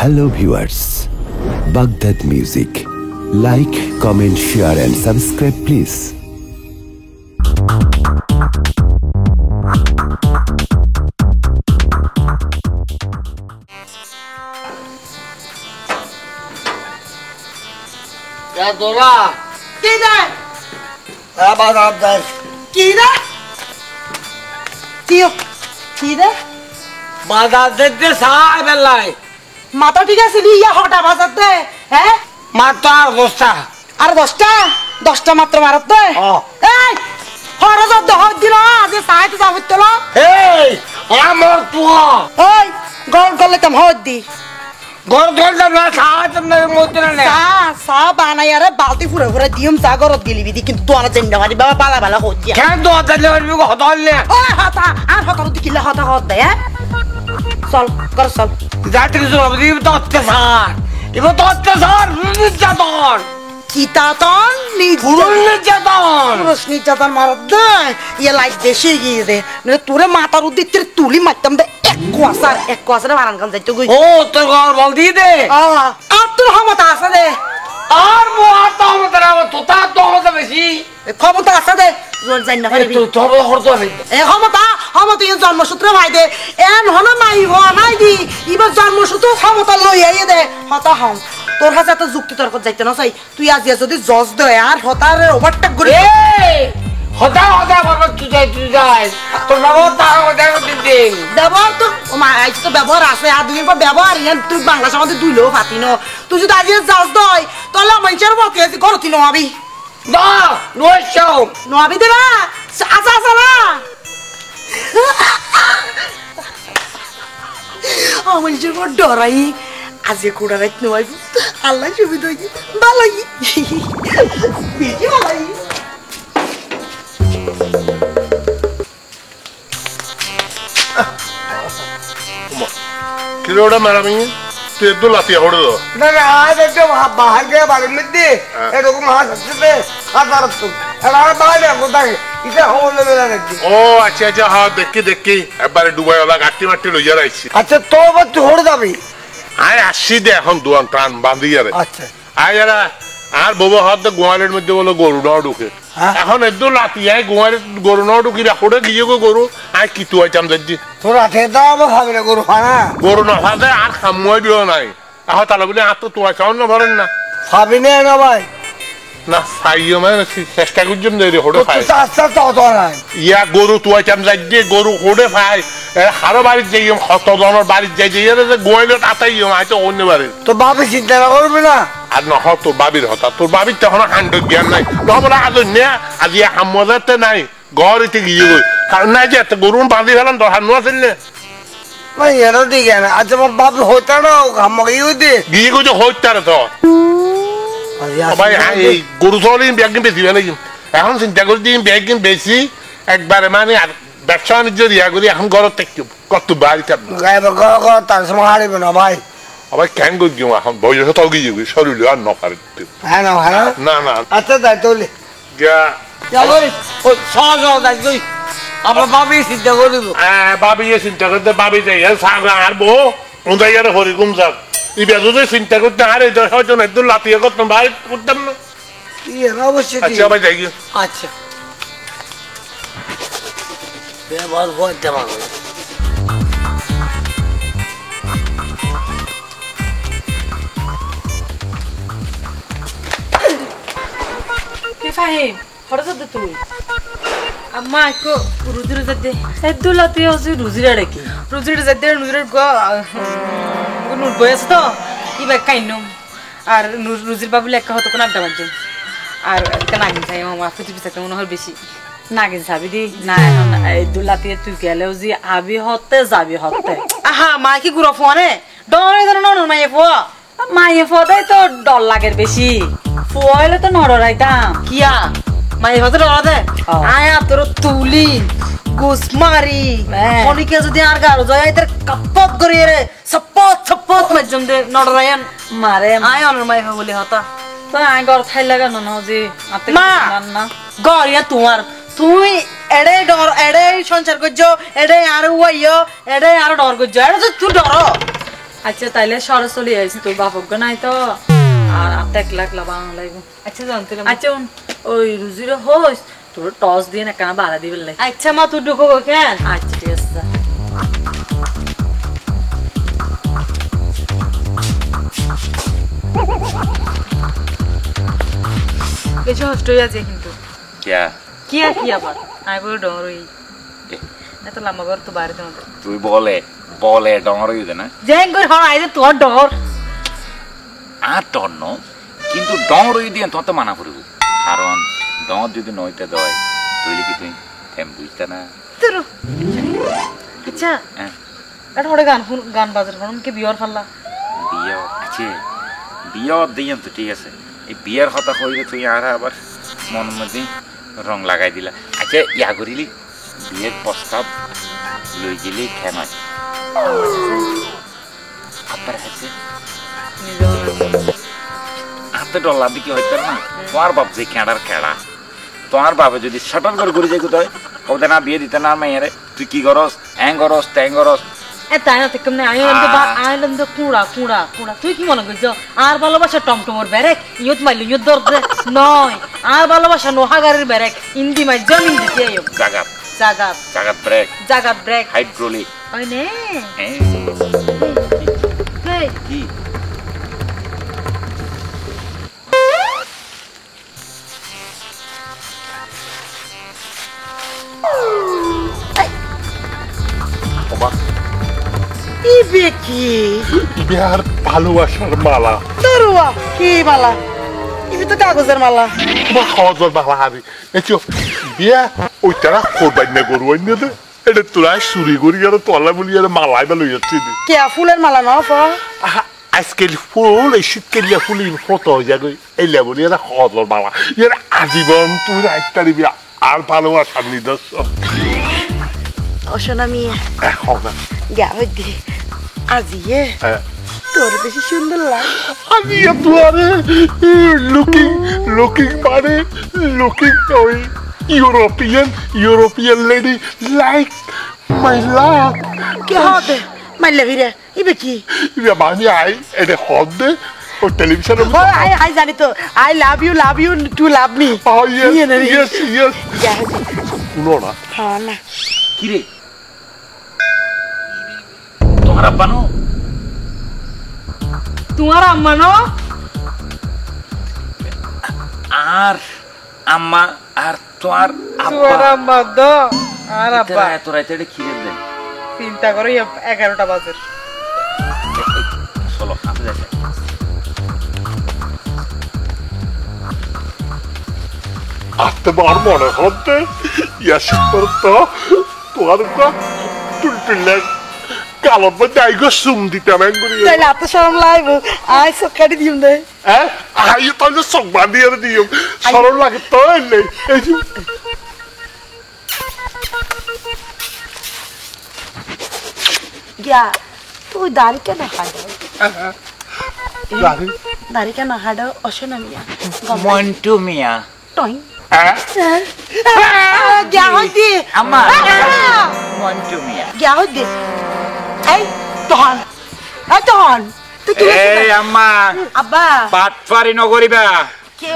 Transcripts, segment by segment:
Hello viewers, Baghdad Music. Like, comment, share and subscribe please. Ya Dora. Kida? Abar abdal. Kida? Tio. Kida? Bazar de saha belai. মাথা ঠিক আছে নি ইয়া হটা বাজাতে হ্যাঁ Matar dosta. আর 10টা মাত্র মারতে এই হরজ দহত দিন আজ সাইতে যাবত তো Hey, amor tua. এই গল গলে তম হদ দি Gor dolda na saha tamne modna ne. সা বানাই আরে বালতি ফুরে ফুরে দিম চা গরত গেলি বিদি কিন্তু তো আনা জেন্ডা মারি বাবা বালা বালা হদ দিয়া Ken do adale verbi ko hodalle. ওই হতা আর হতা দি কিলা হতা হদ দে চল কর চল Zaten zorabdi bu tatte sar. İbo tatte sar. Nijadon. কিতাতন Kurun nijadon. পুরুষ নির্যাতন মারত দে ইয়ে লাইট দেশে গিয়ে দে নইলে তোরে মাথার উদ্দিতে তুলি মারতাম দে এক কোয়াসারে মারান কান যাইতো গই Oh, তোর ঘর বল দিয়ে দে। আর তোর ক্ষমতা আছে দে আর মো আতা আমাদের আমার তোতা তো আমাদের বেশি। ক্ষমতা আছে দে জোর যাই না পারবি তোর হরতো আছে। এ ক্ষমতা ইয়ে জন্মসূত্রে ভাই দে এন হন মাই হওয়া নাই দি ইবার জন্মসূত্র ক্ষমতা লই আইয়ে দে হতা হম তোর কাছে এত যুক্তি তর্ক যাইতে না চাই তুই আজ যদি জজ দে আর হতার ওভারটেক করে এই হতা বাবা তুই যাই তোর বাবা তার কথা দিতে ব্যবহার তো আজ তো ব্যবহার আছে আর দুই পর ব্যবহার ইয়ান তুই বাংলা সমাজে দুইলেও পাতি ন তুই যদি আজ জজ দয় তাহলে মানুষের বকে করতি নবি না নোয়াও নবি দে না আচ্ছা আচ্ছা না মানুষের বড় ডরাই আজকে কোড়া রাত নয় আল্লাহ সুবিধা হয়েছে ভালোই বেশি ভালোই কিলোটা মারামি তুই একটু লাফিয়া পড়ে দাও না না আজ একটু বাহার গিয়ে বাড়ির মধ্যে এরকম হাত আসছে হাত তো আর বাইরে কোথায় এটা হলে বেলা দেখি ও আচ্ছা আচ্ছা হ্যাঁ দেখি একবারে ডুবাই ওলা গাঁটি মাটি লইয়া রাখছি আচ্ছা তো আবার তুই হরে যাবি আয় আসছি দে এখন দোয়ান টান বান্ধি আরে আচ্ছা আয় যারা আর বাবা হাত গোয়ালের মধ্যে বলো গরু নাও ঢুকে এখন একটু লাফিয়ায় গোয়ালের গরু নাও ঢুকি রাখোটা গিয়ে গরু আর কি তুই চাম যাচ্ছি তোর হাতে দাও আমার খাবি না গরু খানা গরু না ফাঁদে আর খামুয়াই দিও নাই এখন তাহলে বলে আর তো তোমার চাও না ভরেন না খাবি না ভাই না খাইও মানে চেষ্টা করছেন দেরি হোড়ে খাই আস্তে তো নাই ইয়া গরু তুই চাম যাচ্ছি গরু হোড়ে খাই হারো বাড়ির যাই কত জনের বাড়ির যাই যাই যে গোয়ালে তাতাই হয়তো অন্য বাড়ির তো বাপে চিন্তা করবি না আর নহ তোর বাবির হতা তোর বাবির তখন হান্ড জ্ঞান নাই নহবলে আজ নে আজি হামতে নাই ঘর এতে গিয়ে গই কারণ নাই যে এত গরু বাঁধি ফেলাম তোর হান্ন আছিল নে ভাই এরা দিকে না আজ আমার বাপ হইতা না আমাকে হইতে গিয়ে গই যে হইতারে তো ভাই এই গরু চলি ব্যাগিন বেশি ফেলাই এখন চিন্তা করি দিন ব্যাগিন বেশি একবারে মানে আর ব্যবসা বাণিজ্য দিয়া করি এখন ঘরত থাকি কত বাড়িতে তার সময় হারিবে না ভাই আবার কেন করি এখন বয়স তো গিয়ে গই শরীর আর নপারে হ্যাঁ না না না আচ্ছা তাই তোলে গা সহজ যাই আমার বাপি চিন্তা করিব বাবি চিন্তা করতে বাবি যাই সাগা আর বউ ওদাই আর হরিগুম যাক ইবে যদি চিন্তা করতে আর এই হয়তো না একদম লাতিয়ে করতাম ভাই করতাম না অবশ্যই আচ্ছা ভাই যাই আচ্ছা ব্যবহার করতে পারবো Fahim, hora sa tu. Amma ko ruzir zade. Eddu lati hosi ruzir adeki. Ruzir zade ruzir go nur boyas to. Iba kainum. Ar ruzir babu lekka hoto konar dabajen. Ar kanagin sai mama futi bisakta mone hor beshi. Nagin sabi di na eddu lati tu gele ozi abi hotte zabi hotte. আহা মা কি গুড়ো ফোনে ডরে ধরে নন মাইয়ে ফো মাইয়ে ফদাই তো ডর লাগের বেশি ফুয়াইলে তো নড়াইতাম কিয়া মাইয়ে ফতে ডরা দে ও। আয়া তোর তুলি গুসমারি হ্যাঁ। অনেকে যদি আর গাড়ো যায় এদের কাপত করিয়ে রে সপত মজম দে নড়রায়ান মারে আয় অনর মাইয়ে বলে হতা তো আই গর থাই লাগা ন যে আতে মা না গরিয়া তোমার তুই এড়ে ডর এড়ে সঞ্চার করছো এড়ে আর ওয়াইও এড়ে আর ডর করছো এড়ে তো তুই ডর আচ্ছা তাইলে সরস চলে আইছি তোর বাপক নাই তো আর 1 লাখ লাগানো লাগবে আচ্ছা জানতে আচ্ছা ওই রুজির হোস তোর টস দিয়ে না কানা বাড়া দিবে লাগে আচ্ছা মা তুই ঢুকো কেন আচ্ছা ঠিক আছে বেশি কষ্ট হয়ে আছে কিন্তু क्या কি আর কি আবার আমি বলে ডর হই এত লম্বা ঘর তো বাইরে তোমাদের তুই বলে বলে ডর হইতে না জেং করে হন আইছে তোর ডর আর ডর ন কিন্তু ডর হই দিয়ে তোর তো মানা করিব কারণ ডর যদি নইতে দয় তুই কি তুই এম বুঝতে না তোর আচ্ছা হ্যাঁ এটা ওরে গান বাজার হন কি বিয়ার ফাল্লা বিয়ে আছে বিয়ে দিয়ে তো ঠিক আছে এই বিয়ের কথা কইলে তুই আর আবার মন মধ্যে রং লাগাই দিলা আচ্ছা ইয়া করিলি বিয়ের প্রস্তাব লই গেলি খেমাই আপনার কাছে হাতে ডলার দিকে হইতে না তোমার বাপ যে খেড়ার খেড়া তোমার বাবা যদি শটন করে ঘুরে যাই কোথায় ওদের না বিয়ে দিতে না মেয়েরে তুই কি করস অ্যাং করস ট্যাং করস এ তাই না তেকম না আইলাম তো কুড়া কুড়া কুড়া তুই কি মনে করছ আর ভালোবাসা টমটমর ব্যারেক ইয়ত মাইলি ইয়ত দরদে নয় আর ভালোবাসা নোহাগারের ব্যারেক ইন্দি মাই জমিন দিতে আইও জাগাত জাগাত জাগাত ব্রেক জাগাত ব্রেক হাইড্রোলিক ওই নে হ্যাঁ হেই কি ইবে কি বিয়ার ভালোবাসার মালা দরুয়া কি মালা ইবে তো কাগজের মালা তোমার খাওয়ার মালা হারি এচো বিয়া ওই তারা করবাই না গরু আইনে দে এটা তোরা চুরি করি আর তলা বলি আর মালাই বা লই যাচ্ছি কে ফুলের মালা না ফা আজকাল ফুল এই শীতকালিয়া ফুল ফটো হয়ে যাবে এই লেবনি এটা খাওয়ার মালা ইয়ার আজীবন তুই রাখতে দিবি আর ভালোবাসার নিদর্শন অশোনা মিয়া হবে গাবে দি আজিয়ে তোর বেশি সুন্দর লাগে আমি তোমারে লুকিং মানে লুকিং ওই ইউরোপিয়ান লেডি লাইক মাই লাভ কি হতে মাইলে ভিরে ইবে কি ইবে মানে আই এটা হদে ও টেলিভিশনে ও আই জানি তো I love you too love me Oh yes শুনো না হ্যাঁ না কি রে তোমার আব্বা নো তোমার আম্মা ন আর আম্মা আর তোমার তোমার আব্বা আম্মা দো আর আব্বা এত রাতে এটা খিরে দেন চিন্তা করো 11টা বাজে চলো আপনি যাই আসতে বার মনে হতে ইয়াসিন তো তোমার টুলটুলে কালো যাই গো সুম দিতাম একগুলি তাইলে এত শরম লাগবে আই সব কাটি দিম দে হ্যাঁ আই তাহলে সব বাঁধিয়ে দিও সরল লাগে তো নেই এই যে গিয়া তুই দাড়ি কেন হাডো দাঁড়ি দাড়ি কেন হাডো অশোনা মিয়া মন্টু মিয়া টই হ্যাঁ গিয়া হইতি আম্মা মন্টু মিয়া গিয়া হইতি এই তহন তুই কি এই আম্মা আব্বা বাটফারি নগরিবা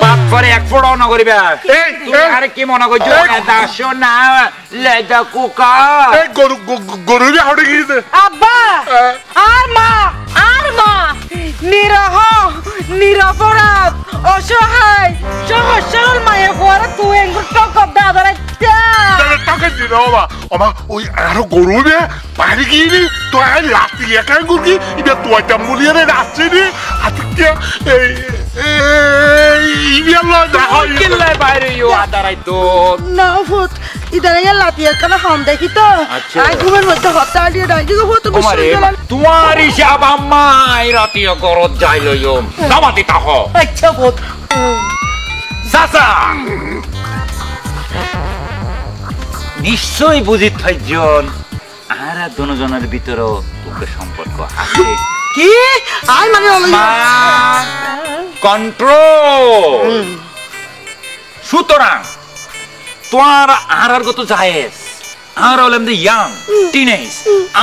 বাটফারি এক ফোড়াও নগরিবা এই তুমি আরে কি মনে করছো এটা শোনা লেদা কুকা এই গরু হাওড়ে গিয়েছে আব্বা আর মা নিরহ নিরপরাধ অসহায় সহজ সরল মায়ের পরে তুই এঙ্গুর টকর দাদার টাকা দিল বাবা বাবা ওই আরো গরু রে বাড়ি গিয়ে নি তো আর লাস্ট একা গুকি এটা তো একটা মুলিয়ারে রাস্তে নি আতিকে এই ইবিয়াল্লা দেখা কিল্লাই বাইরে ইউ আদারাই তো না ভূত ইদারে লাতিয়া কেন হাম দেখি তো আচ্ছা। আই ঘুমের মধ্যে হত্যা দিয়ে ডাই দিগো ভূত তোমারে তোমার হিসাব আম্মা এই রাতিও গরত যাই লইও নামাতি তাহ আচ্ছা ভূত সাসা নিশ্চয়ই বুঝিত ভাইজন আর দুজনের ভিতরেও তোকে সম্পর্ক আছে কি আই মানে কন্ট্রোল সুতরাং তোমার আর গত জায়েজ আমরা হলাম যে ইয়াং টিনেজ,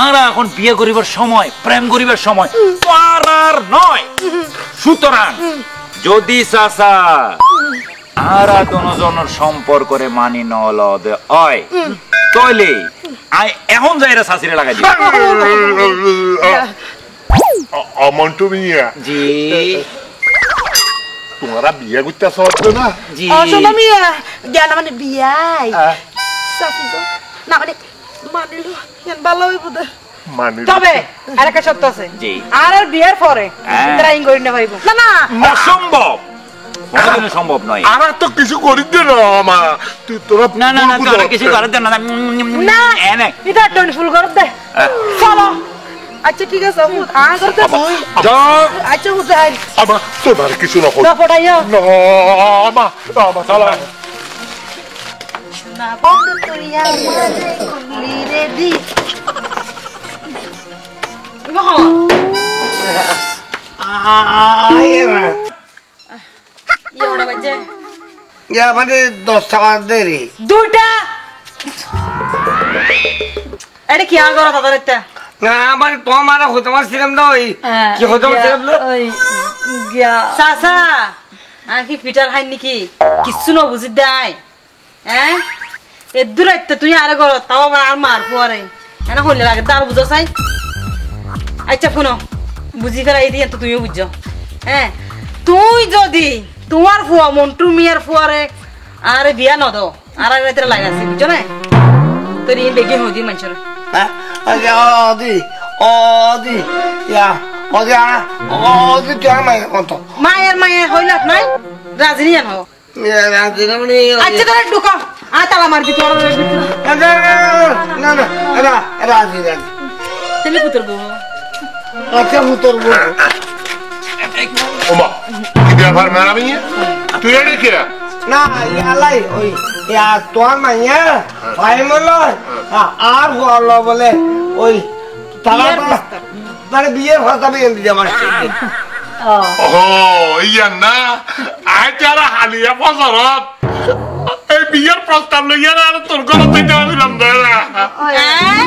আমরা এখন বিয়ে করিবার সময়, প্রেম করিবার সময় পারার নয়। সুতরাং যদি চাচা আমরা দুজনের সম্পর্করে মানি নলদে হয় তাইলে আই এখন যাইরা শাশিরে লাগাই দিই। মন্টু মিয়া জি তোমরা বিয়ে করতে সত্য না? জি শোনো মিয়া জ্ঞান মানে বিয়াই সাফি তো না মানে মানিল কেন ভালো হইব দে মানে তবে আরেকটা সত্য আছে জি। আর বিয়ের পরে ট্রাইং করি না ভাইব না না অসম্ভব, কোনোদিনও সম্ভব নয়। আর তো কিছু করি দে না মা, তুই তোরা না না না তোরা কিছু করে দেন না। না এনে এটা টোন ফুল করে দে চলো। আচ্ছা ঠিক আছে হুত আ করতে যাও। আচ্ছা হুত যাই আমা তোর কিছু না না পড়াইও না আমা আমা চালা না বন্ধ করিয়া কুলি রেডি ইওড়া বাজে ইয়া মানে 10 টাকা দে রে দুইটা এটা কি আগরা তাদের এটা না মানে তোমার হতে পারছিলাম না ওই কি হতে পারছিলাম না ওই গিয়া সাসা আকি পিটার হাই নাকি কিছু না বুঝি দেয় হ্যাঁ এ দূরাইতে তুই আরে ঘর তাও আমার আর মার পরে এনা হইলে লাগে তার বুঝো চাই আচ্ছা শুনো বুঝি ফেলাই দিয়ে তো তুইও বুঝছো হ্যাঁ তুই যদি তোমার ফুয়া মন্টু মিয়ার ফুয়ারে আরে বিয়া নদ আর রাতে লাইন আছে বুঝছো না তোর এই বেগে হই দি মানুষের হ্যাঁ আরে ওদি ইয়া ওদি তুই আমার কত মায়ের মায়ের হইলাত নাই রাজনী জান হো রাজিনা মানে আচ্ছা তোরা ঢুকো আ তালা মারবি তোর না না না রাজি তেলে পুতর বউ আচ্ছা হুতর বউ ওমা কি ব্যাপার মেরা মিয়া তুই এটা কি না ইয়ালাই ওই ইয়া তোর মাইয়া ভাই মলয় আর হলো বলে ওই তারা মানে বিয়ের কথা আমি এনে আমার ও ইয়া না আই তারা হালিয়া ফসরত এই বিয়ের প্রস্তাব লইয়া আর তোর ঘর থেকে দিলাম না হ্যাঁ